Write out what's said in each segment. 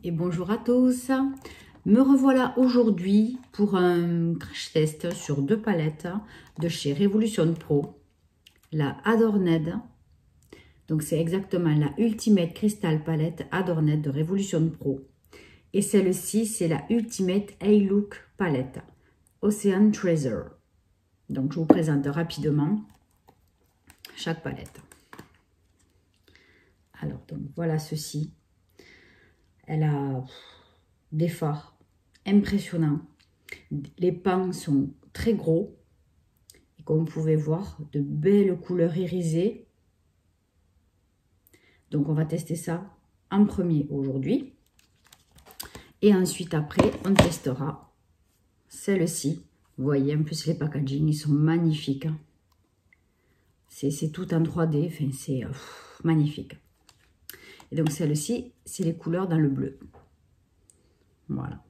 et bonjour à tous. Me revoilà aujourd'hui pour un crash test sur deux palettes de chez Revolution Pro. La Adorned, donc c'est exactement la Ultimate Crystal Palette Adorned de Revolution Pro. Et celle-ci, c'est la Ultimate Eye Look Palette Ocean Treasure. Donc je vous présente rapidement chaque palette. Alors, donc voilà ceci. Elle a des fards impressionnants. Les pans sont très gros. Et comme vous pouvez voir, de belles couleurs irisées. Donc, on va tester ça en premier aujourd'hui. Et ensuite, après, on testera celle-ci. Vous voyez, en plus, les packaging, ils sont magnifiques. C'est tout en 3D. Enfin, c'est magnifique. Et donc, celle-ci, c'est les couleurs dans le bleu. Voilà.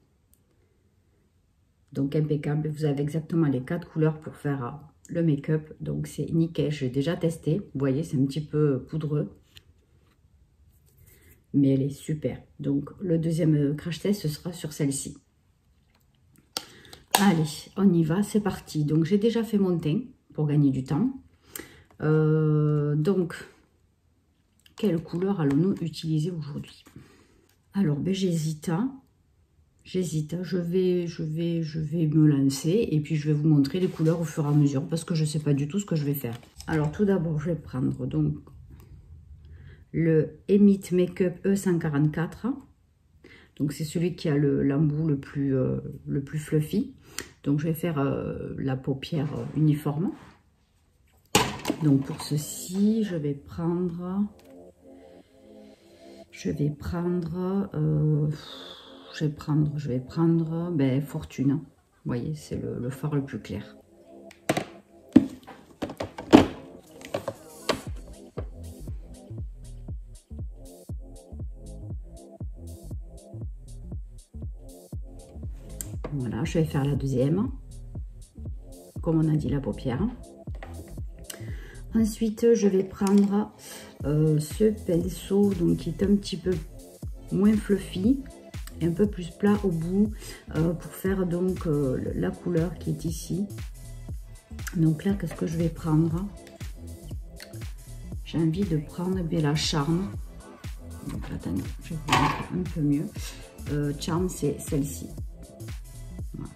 Donc, impeccable. Vous avez exactement les 4 couleurs pour faire le make-up. Donc, c'est nickel. J'ai déjà testé. Vous voyez, c'est un petit peu poudreux. Mais elle est super. Donc, le deuxième crash test, ce sera sur celle-ci. Allez, on y va. C'est parti. Donc, j'ai déjà fait mon teint pour gagner du temps. Donc... quelle couleur allons-nous utiliser aujourd'hui? Alors, ben, j'hésite. Je vais me lancer et puis je vais vous montrer les couleurs au fur et à mesure parce que je ne sais pas du tout ce que je vais faire. Alors, tout d'abord, je vais prendre donc le Emit Makeup E144. Donc, c'est celui qui a l'embout le plus fluffy. Donc, je vais faire la paupière uniforme. Donc, pour ceci, je vais prendre ben, Fortune. Vous voyez, c'est le fard le plus clair. Voilà, je vais faire la deuxième. Comme on a dit, la paupière. Ensuite, je vais prendre ce pinceau donc, qui est un petit peu moins fluffy, un peu plus plat au bout, pour faire donc la couleur qui est ici. Donc là, qu'est-ce que je vais prendre? J'ai envie de prendre Bella Charm. Donc attendez, je vais vous montrer un peu mieux. Charm, c'est celle-ci. Voilà.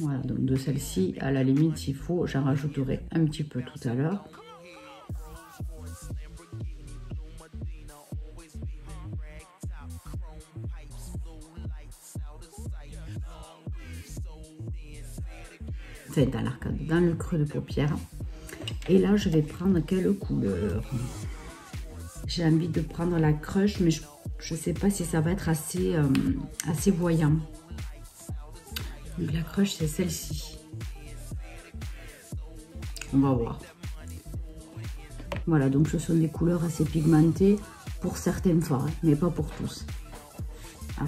Voilà, donc de celle-ci, à la limite, s'il faut, j'en rajouterai un petit peu tout à l'heure. Enfin, dans l'arcade, dans le creux de paupière. Et là, je vais prendre quelle couleur? J'ai envie de prendre la Crush, mais je ne sais pas si ça va être assez voyant. Donc la Crush, c'est celle-ci. On va voir. Voilà, donc ce sont des couleurs assez pigmentées pour certains fards, mais pas pour tous. Ah.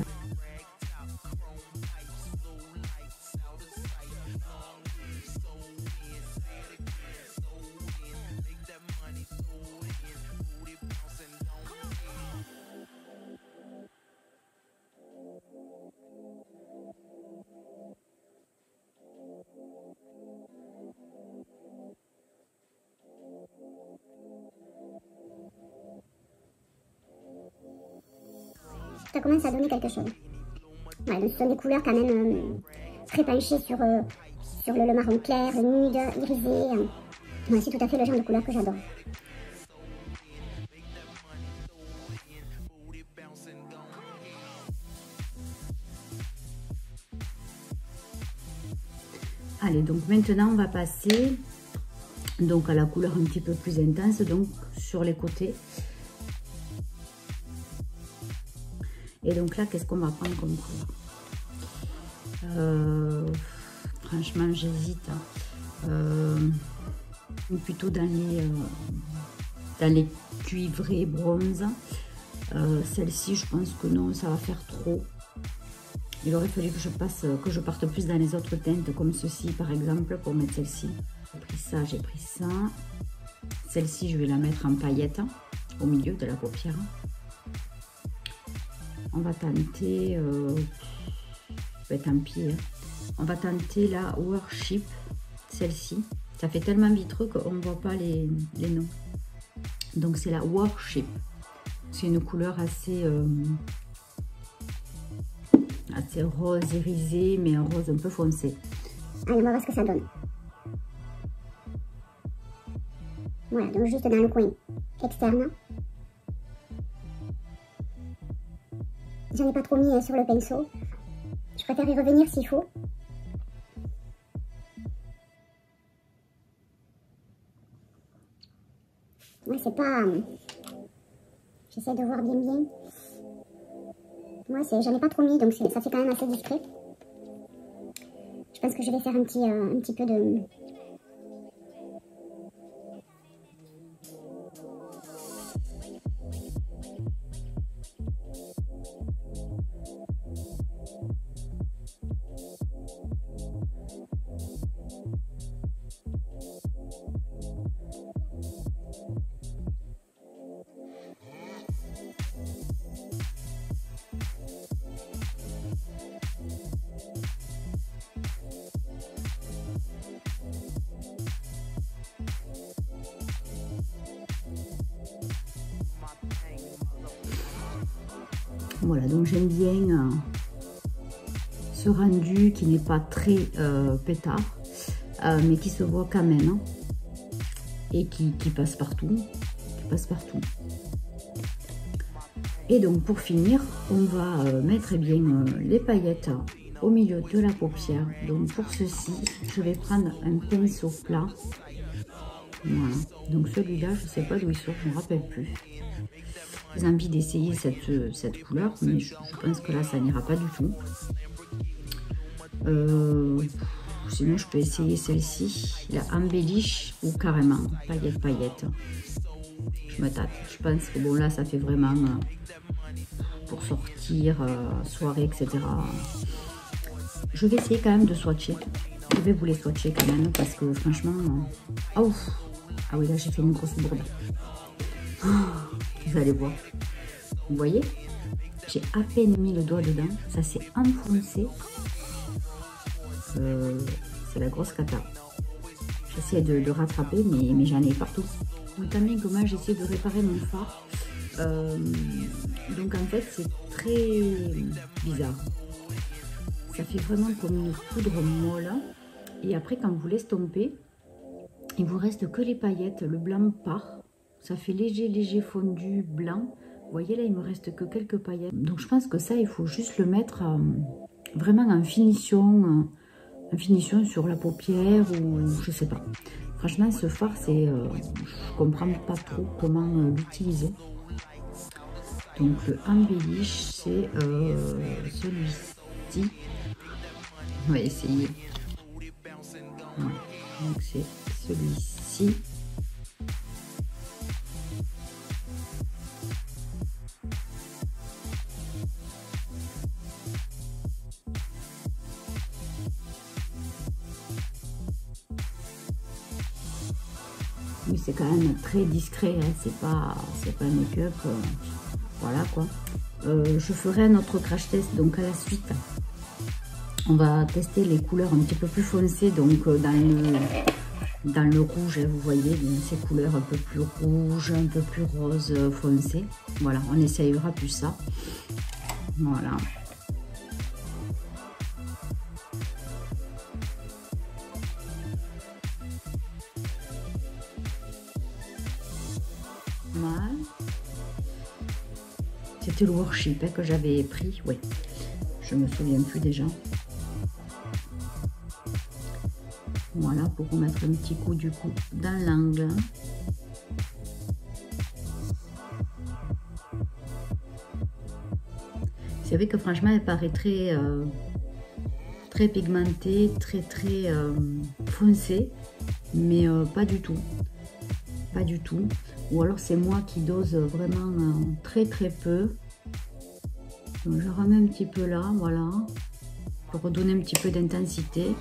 Ça commence à donner quelque chose. Ouais, donc ce sont des couleurs quand même très penchées sur le marron clair, nude, irisé. Ouais, c'est tout à fait le genre de couleur que j'adore. Allez, donc maintenant on va passer donc à la couleur un petit peu plus intense, donc sur les côtés. Et donc là, qu'est-ce qu'on va prendre comme couleur? Franchement, j'hésite. Ou plutôt dans dans les cuivrés bronze. Celle-ci, je pense que non, ça va faire trop. Il aurait fallu que je parte plus dans les autres teintes, comme ceci par exemple, pour mettre celle-ci. J'ai pris ça. Celle-ci, je vais la mettre en paillettes au milieu de la paupière. On va tenter, tant pis, hein. On va tenter la Worship, celle-ci. Ça fait tellement vitreux qu'on ne voit pas les noms. Donc c'est la Worship. C'est une couleur assez rose irisé, mais un rose un peu foncé. Allez, on va voir ce que ça donne. Voilà, donc juste dans le coin externe. J'en ai pas trop mis sur le pinceau. Je préfère y revenir s'il faut. Ouais, c'est pas... J'essaie de voir bien. Moi, j'en ai pas trop mis, donc ça fait quand même assez discret. Je pense que je vais faire un petit peu de... Voilà, donc j'aime bien ce rendu qui n'est pas très pétard, mais qui se voit quand même, hein, et qui passe partout, Et donc pour finir, on va mettre les paillettes au milieu de la paupière. Donc pour ceci, je vais prendre un pinceau plat. Voilà, donc celui-là, je ne sais pas d'où il sort, je ne me rappelle plus. J'ai envie d'essayer cette couleur, mais je pense que là ça n'ira pas du tout. Sinon je peux essayer celle-ci, la Embellish, ou carrément paillettes. Je me tâte, je pense que bon là ça fait vraiment pour sortir, soirée, etc. Je vais essayer quand même de swatcher. Je vais vous les swatcher quand même parce que franchement, oh, ah oui là j'ai fait une grosse bourde. Oh, vous allez voir. Vous voyez, j'ai à peine mis le doigt dedans, ça s'est enfoncé. C'est la grosse cata. J'essaie de le rattraper, mais j'en ai partout. Donc, tamé que moi j'essaie de réparer mon fard. Donc en fait c'est très bizarre. Ça fait vraiment comme une poudre molle. Et après quand vous l'estompez, il vous reste que les paillettes, le blanc part. Ça fait léger fondu blanc. Vous voyez là, il me reste que quelques paillettes. Donc je pense que ça, il faut juste le mettre vraiment en finition sur la paupière ou je sais pas. Franchement, ce fard, je comprends pas trop comment l'utiliser. Donc le Embellish, c'est celui-ci. On va essayer. Ouais. Donc c'est celui-ci. Mais c'est quand même très discret, hein. C'est pas un make-up, voilà quoi. Je ferai un autre crash test donc à la suite. On va tester les couleurs un petit peu plus foncées, donc dans le rouge, vous voyez, ces couleurs un peu plus rouge, un peu plus rose foncé. Voilà, on essayera plus ça. Voilà. C'était le Worship que j'avais pris, ouais. Je me souviens plus déjà. Voilà, pour remettre un petit coup du coup dans l'angle. C'est vrai que franchement, elle paraît très pigmentée, très foncée, mais pas du tout. Pas du tout. Ou alors c'est moi qui dose vraiment très peu. Donc je remets un petit peu là, voilà, pour redonner un petit peu d'intensité.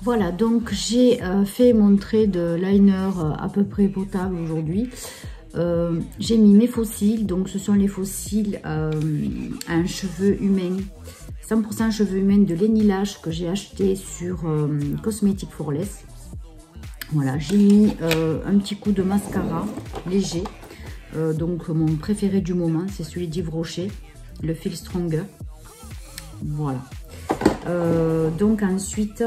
Voilà, donc j'ai fait mon trait de liner à peu près potable aujourd'hui. J'ai mis mes fossiles, donc ce sont les fossiles à un cheveu humain, 100% cheveux humains de Lenny Lash que j'ai acheté sur Cosmetic for Less. Voilà, j'ai mis un petit coup de mascara léger, donc mon préféré du moment, c'est celui d'Yves Rocher, le Feel Stronger. Voilà. Donc ensuite,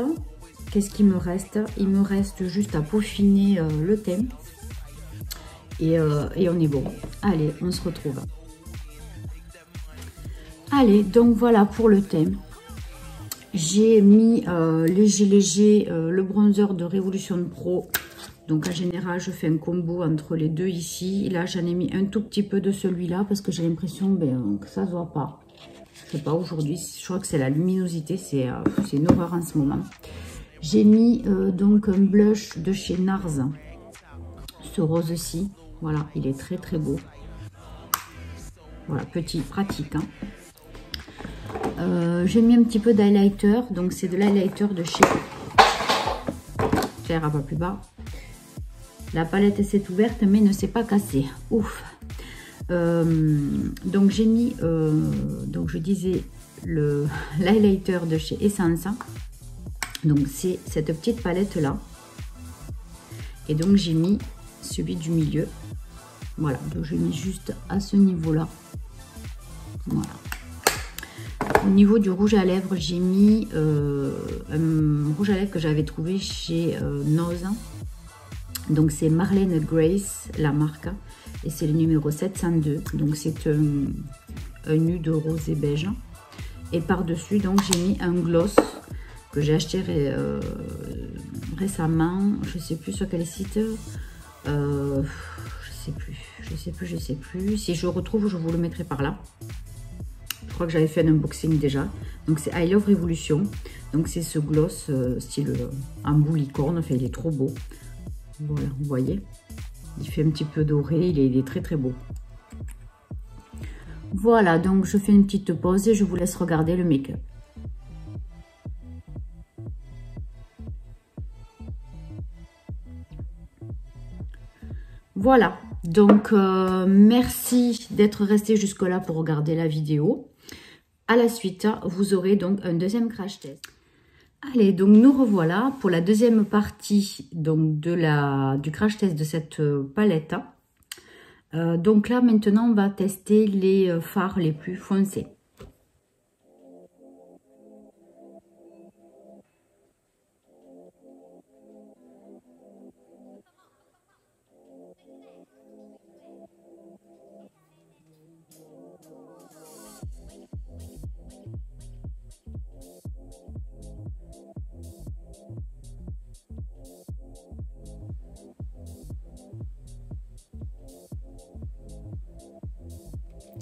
qu'est-ce qu'il me reste? Il me reste juste à peaufiner le thème. Et on est bon. Allez, on se retrouve. Allez, donc voilà pour le thème. J'ai mis léger le bronzer de Revolution Pro. Donc en général, je fais un combo entre les deux ici. Là, j'en ai mis un tout petit peu de celui-là parce que j'ai l'impression que ça ne se voit pas. Je sais pas, aujourd'hui, je crois que c'est la luminosité. C'est une horreur en ce moment. J'ai mis donc un blush de chez NARS. Ce rose-ci. Voilà, il est très beau. Voilà, petit, pratique. Hein. J'ai mis un petit peu d'highlighter. Donc, c'est de l'highlighter de chez Claire à pas plus bas. La palette s'est ouverte, mais ne s'est pas cassée. Ouf. Donc, j'ai mis, donc je disais, l'highlighter de chez Essence. Donc, c'est cette petite palette-là. Et donc, j'ai mis celui du milieu. Voilà, donc je mets juste à ce niveau-là. Voilà. Au niveau du rouge à lèvres, j'ai mis un rouge à lèvres que j'avais trouvé chez Nose. Donc c'est Marlene Grace, la marque. Et c'est le numéro 702. Donc c'est un nude rosé beige. Et par-dessus, donc j'ai mis un gloss que j'ai acheté récemment. Je ne sais plus sur quel site. Je sais plus. Si je retrouve, je vous le mettrai par là. Je crois que j'avais fait un unboxing déjà. Donc c'est I Love Revolution. Donc c'est ce gloss style en bout licorne. Enfin, il est trop beau. Voilà, vous voyez. Il fait un petit peu doré. Il est très beau. Voilà, donc je fais une petite pause et je vous laisse regarder le make-up. Voilà, donc merci d'être resté jusque-là pour regarder la vidéo. À la suite, vous aurez donc un deuxième crash test. Allez, donc nous revoilà pour la deuxième partie donc du crash test de cette palette. Donc là, maintenant, on va tester les fards les plus foncés.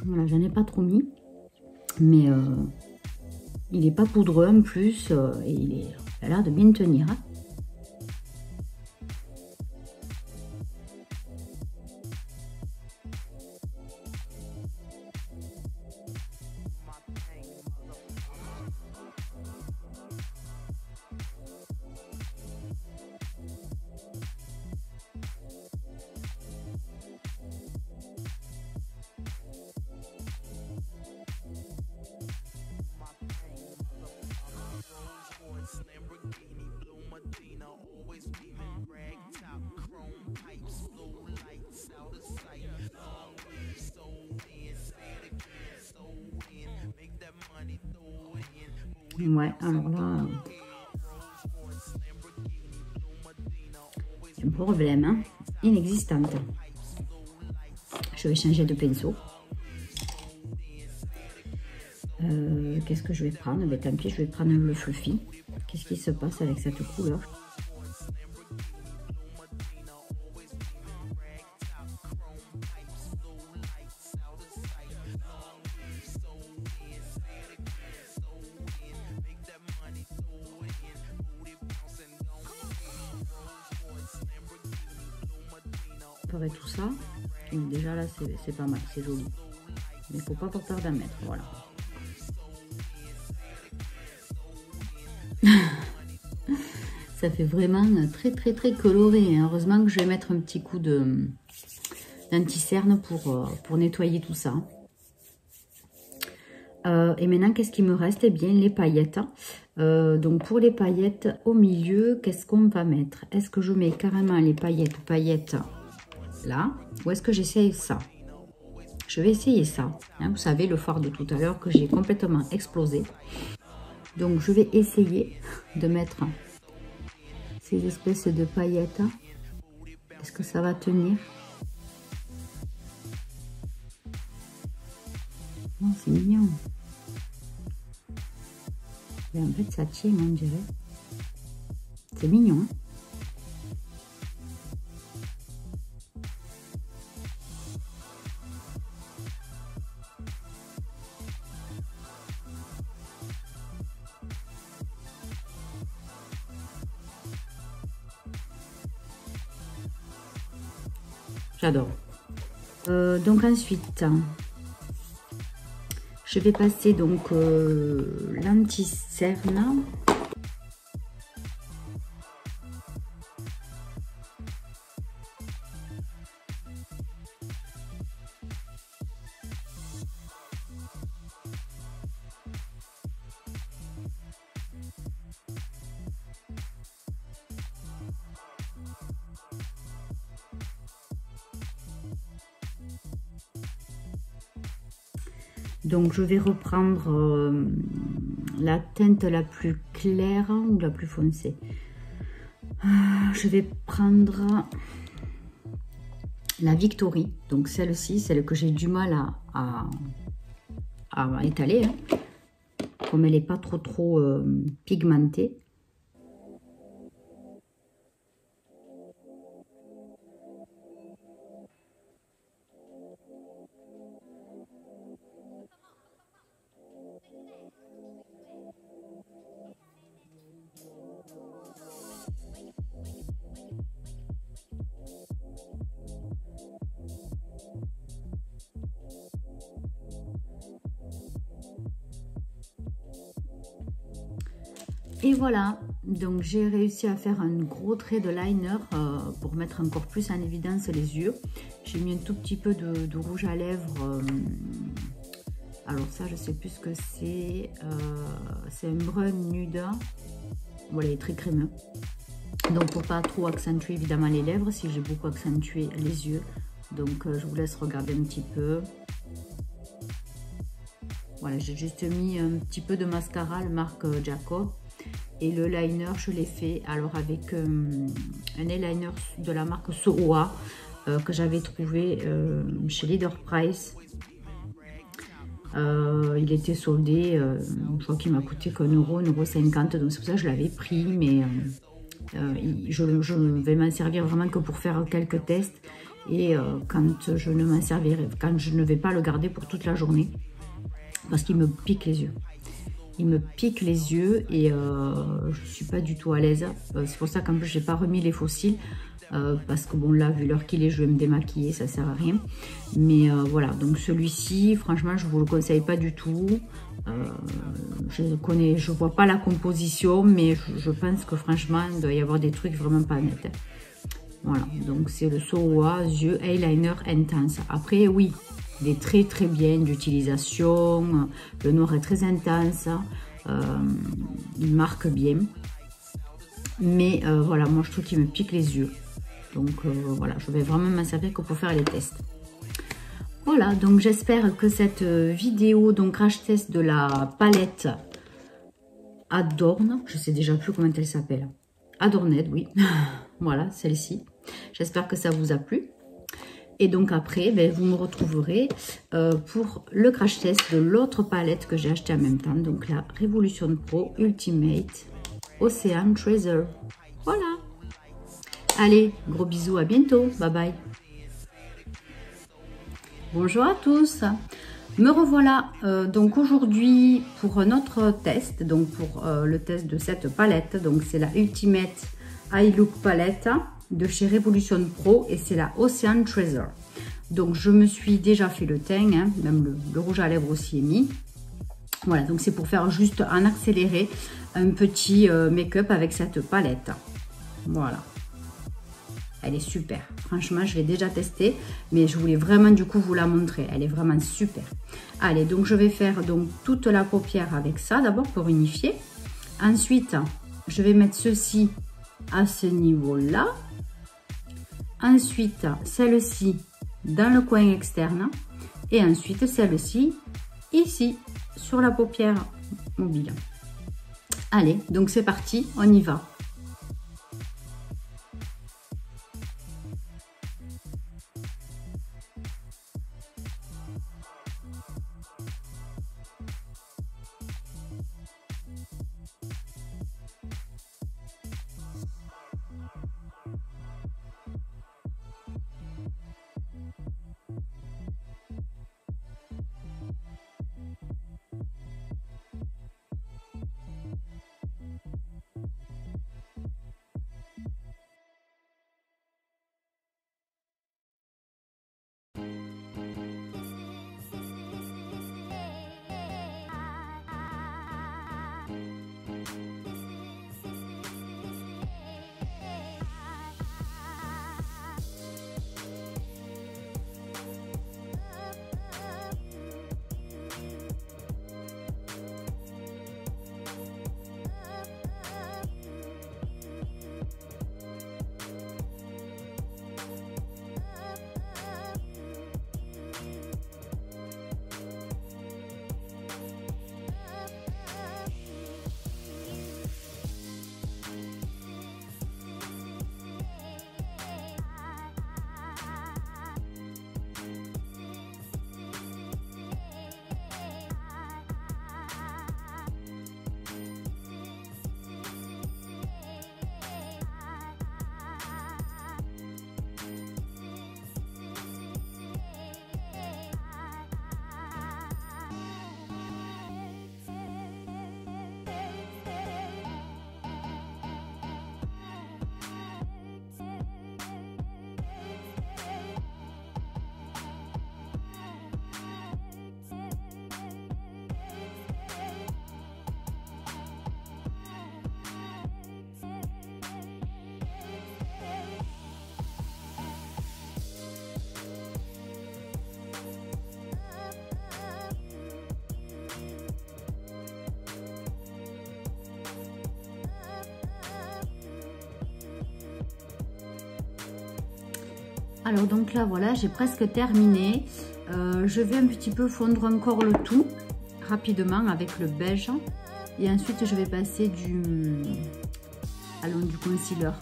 Voilà, j'en ai pas trop mis, mais il n'est pas poudreux en plus, et il a l'air de bien tenir. Hein. Ouais, alors là, un problème, hein, inexistante. Je vais changer de pinceau. Qu'est-ce que je vais prendre? Ben, tant pis, je vais prendre le fluffy. Qu'est-ce qui se passe avec cette couleur? Ferai tout ça. Et déjà là, c'est pas mal, c'est joli. Mais il faut pas avoir peur d'en mettre, voilà. Ça fait vraiment très coloré. Heureusement que je vais mettre un petit coup d'anti-cerne pour nettoyer tout ça. Et maintenant, qu'est-ce qui me reste? Eh bien, les paillettes. Donc, pour les paillettes, au milieu, qu'est-ce qu'on va mettre? Est-ce que je mets carrément les paillettes là? Ou est-ce que j'essaye ça? Je vais essayer ça. Hein, vous savez, le fard de tout à l'heure que j'ai complètement explosé. Donc, je vais essayer de mettre ces espèces de paillettes. Est-ce que ça va tenir? Oh, c'est mignon. Et en fait, ça tient, on dirait. C'est mignon, hein? J'adore. Donc ensuite, je vais passer donc l'anti-cerne. Donc, je vais reprendre la teinte la plus claire ou la plus foncée. Je vais prendre la Victory. Donc, celle-ci, celle que j'ai du mal à étaler. Hein, comme elle n'est pas trop pigmentée. Et voilà, donc j'ai réussi à faire un gros trait de liner pour mettre encore plus en évidence les yeux. J'ai mis un tout petit peu de rouge à lèvres. Alors ça, je sais plus ce que c'est. C'est un brun nude. Voilà, il est très crémeux. Donc pour pas trop accentuer évidemment les lèvres, si j'ai beaucoup accentué les yeux. Donc je vous laisse regarder un petit peu. Voilà, j'ai juste mis un petit peu de mascara, le marque Jacob. Et le liner, je l'ai fait alors avec un eyeliner de la marque Sohoa que j'avais trouvé chez Leader Price. Il était soldé, je crois qu'il m'a coûté qu'un euro, 1,50 €. Donc c'est pour ça que je l'avais pris, mais je vais m'en servir vraiment que pour faire quelques tests. Et quand je ne vais pas le garder pour toute la journée, parce qu'il me pique les yeux. Il me pique les yeux et je suis pas du tout à l'aise. C'est pour ça qu'en plus, j'ai pas remis les faux cils. Parce que bon, là, vu l'heure qu'il est, je vais me démaquiller, ça sert à rien. Mais voilà, donc celui-ci, franchement, je vous le conseille pas du tout. Je vois pas la composition, mais je pense que franchement, il doit y avoir des trucs vraiment pas nets. Voilà, donc c'est le Sohoa Yeux Eyeliner Intense. Après, oui, il est très bien d'utilisation. Le noir est très intense. Il marque bien. Mais voilà, moi je trouve qu'il me pique les yeux. Donc voilà, je vais vraiment m'en servir que pour faire les tests. Voilà, donc j'espère que cette vidéo, donc crash test de la palette Adorn, je sais déjà plus comment elle s'appelle. Adorned, oui. Voilà, celle-ci. J'espère que ça vous a plu. Et donc après, ben, vous me retrouverez pour le crash test de l'autre palette que j'ai acheté en même temps. Donc la Revolution Pro Ultimate Ocean Treasure. Voilà. Allez, gros bisous, à bientôt. Bye bye. Bonjour à tous. Me revoilà donc aujourd'hui pour notre test. Donc pour le test de cette palette. Donc c'est la Ultimate Eye Look Palette de chez Revolution Pro et c'est la Ocean Treasure. Donc je me suis déjà fait le teint, hein, même le rouge à lèvres aussi est mis. Voilà, donc c'est pour faire juste en accéléré un petit make-up avec cette palette. Voilà. Elle est super. Franchement, je l'ai déjà testée, mais je voulais vraiment du coup vous la montrer. Elle est vraiment super. Allez, donc je vais faire donc toute la paupière avec ça d'abord pour unifier. Ensuite, je vais mettre ceci à ce niveau-là. Ensuite, celle-ci dans le coin externe. Et ensuite, celle-ci ici, sur la paupière mobile. Allez, donc c'est parti, on y va. Alors donc là voilà, j'ai presque terminé. Je vais un petit peu fondre encore le tout rapidement avec le beige. Et ensuite je vais passer du concealer.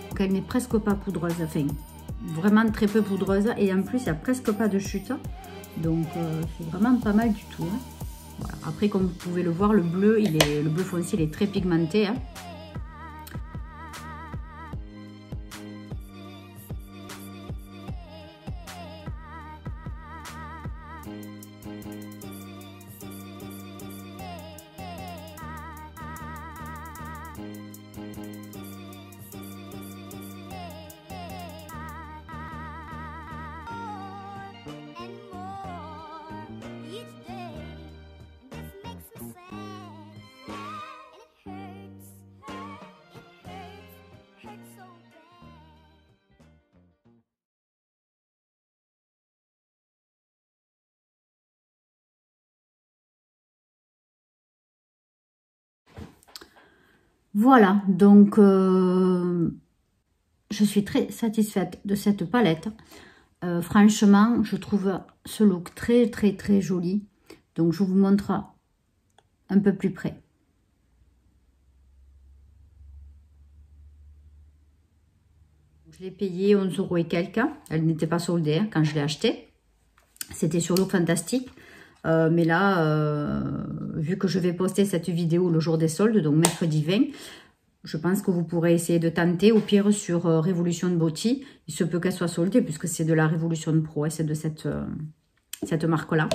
Donc elle n'est presque pas poudreuse, enfin vraiment très peu poudreuse, et en plus il n'y a presque pas de chute, donc c'est vraiment pas mal du tout, hein. Voilà. Après, comme vous pouvez le voir, le bleu foncé il est très pigmenté, hein. Voilà, donc je suis très satisfaite de cette palette. Franchement, je trouve ce look très très joli. Donc je vous montre un peu plus près. Je l'ai payé 11 € et quelques. Elle n'était pas soldée quand je l'ai achetée. C'était sur Look Fantastique. Mais là, vu que je vais poster cette vidéo le jour des soldes, donc mercredi 20, je pense que vous pourrez essayer de tenter. Au pire, sur Révolution Beauty, il se peut qu'elle soit soldée, puisque c'est de la Révolution Pro, et c'est de cette marque-là.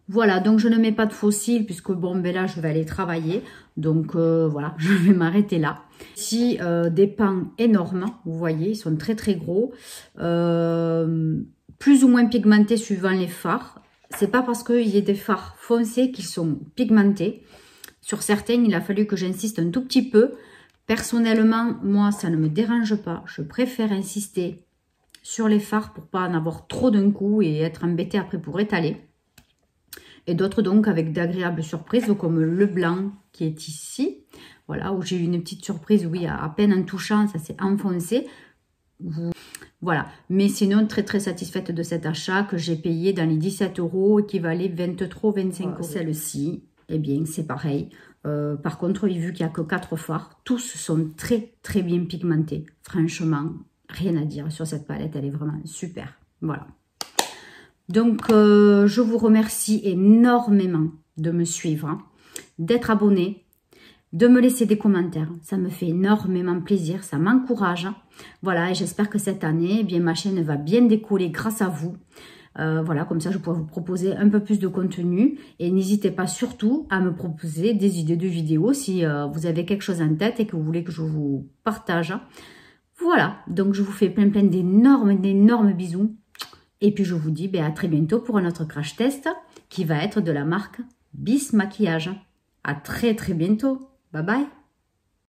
Voilà, donc je ne mets pas de fossiles, puisque bon, ben là, je vais aller travailler. Donc voilà, je vais m'arrêter là. Ici, des pans énormes, vous voyez, ils sont très gros. Plus ou moins pigmentés suivant les fards. C'est pas parce qu'il y a des fards foncés qu'ils sont pigmentés. Sur certains, il a fallu que j'insiste un tout petit peu. Personnellement, moi, ça ne me dérange pas. Je préfère insister sur les fards pour pas en avoir trop d'un coup et être embêtée après pour étaler. Et d'autres donc avec d'agréables surprises comme le blanc qui est ici. Voilà, où j'ai eu une petite surprise, oui, à peine en touchant, ça s'est enfoncé. Voilà, mais sinon très satisfaite de cet achat que j'ai payé dans les 17 € qui valait 23-25 €. Celle-ci, eh bien c'est pareil. Par contre, vu qu'il n'y a que 4 fards, tous sont très bien pigmentés. Franchement, rien à dire sur cette palette, elle est vraiment super. Voilà. Donc, je vous remercie énormément de me suivre, hein, d'être abonné, de me laisser des commentaires. Ça me fait énormément plaisir, ça m'encourage. Voilà, et j'espère que cette année, eh bien, ma chaîne va bien décoller grâce à vous. Voilà, comme ça, je pourrai vous proposer un peu plus de contenu. Et n'hésitez pas surtout à me proposer des idées de vidéos si vous avez quelque chose en tête et que vous voulez que je vous partage. Voilà, donc je vous fais plein d'énormes bisous. Et puis, je vous dis à très bientôt pour un autre crash test qui va être de la marque Bis Maquillage. À très bientôt. Bye bye.